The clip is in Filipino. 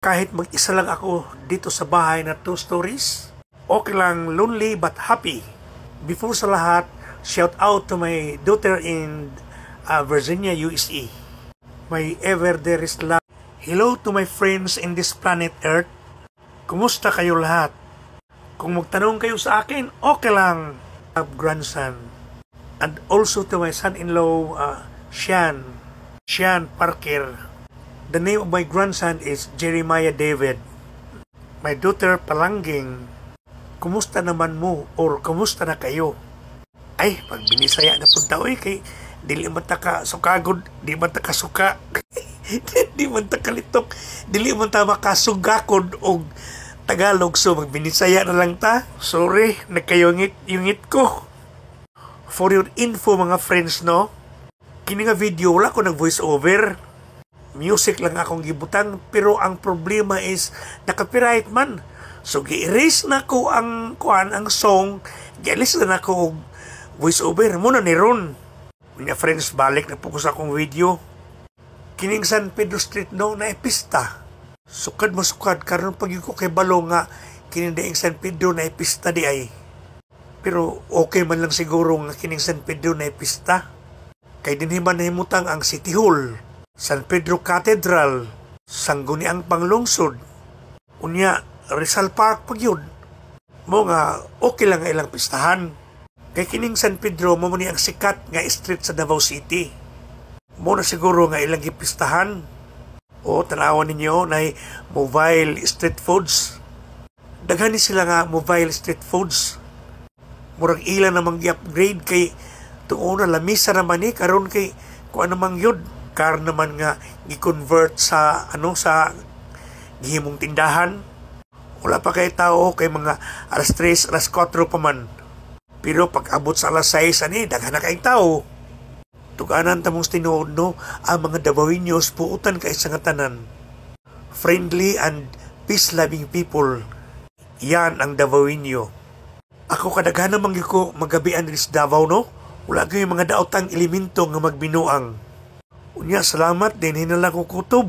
Kahit mag-isa lang ako dito sa bahay na 2 stories, okay lang, lonely but happy. Before sa lahat, shout out to my daughter in Virginia, USA. My ever dearest love. Hello to my friends in this planet Earth. Kumusta kayo lahat? Kung magtanong kayo sa akin, okay lang. Grandson. And also to my son-in-law, Sean Parker. The name of my grandson is Jeremiah David. My daughter Palangging. Kumusta naman mo? Or kumusta na kayo? Ay, pag binisaya na punta, kay dili man ta ka sukagod, di man ta kasuka. Di man ta kalitok, dili man ta makasugakod og Tagalog, so magbinisaya na lang ta. Sorry, nagkayungit ko. For your info mga friends, no? Kini nga video wala ko nag voice over. Music lang akong gibutang, pero ang problema is naka-copyright man. So gi-erase na ko ang song, gi-erase na ko voice over muna ni Ron. Mga friends, balik na focus akong video. Kining San Pedro Street no na pista. Sukad mo sukad karon pag ko kay balo nga kining daing San Pedro na pista di ay. Pero okay man lang siguro nga kining San Pedro na pista. Kay dinhi man nahimutang ang City Hall, San Pedro Cathedral, Sangguniang Panglungsod, unya Rizal Park pagyud. Mo nga okay lang nga ilang pistahan. Kay kining San Pedro mo ni ang sikat nga street sa Davao City. Mo na siguro nga ilang gipistahan. O tanawan ninyo na mobile street foods. Daghan ni sila nga mobile street foods. Murag ilan namang i-upgrade kay tuon na lamisa naman ni karon kay kung ano mang yun. Car naman nga gi-convert sa sa gihimong tindahan. Wala pa kay tao kay mga alas 3, alas 4 pa man. Pero pag abot sa alas 6 daghan na kay tao. Tuganan tamong tinuod no, ang mga Davaoeños puutan kay sa tanan. Friendly and peace-loving people. Yan ang Davaoeño. Ako kadaghan namang ko magabian din sa Davao no. Wala kay mga daotang elemento nga magbinuang. Unya salamat din hinala ko kutob.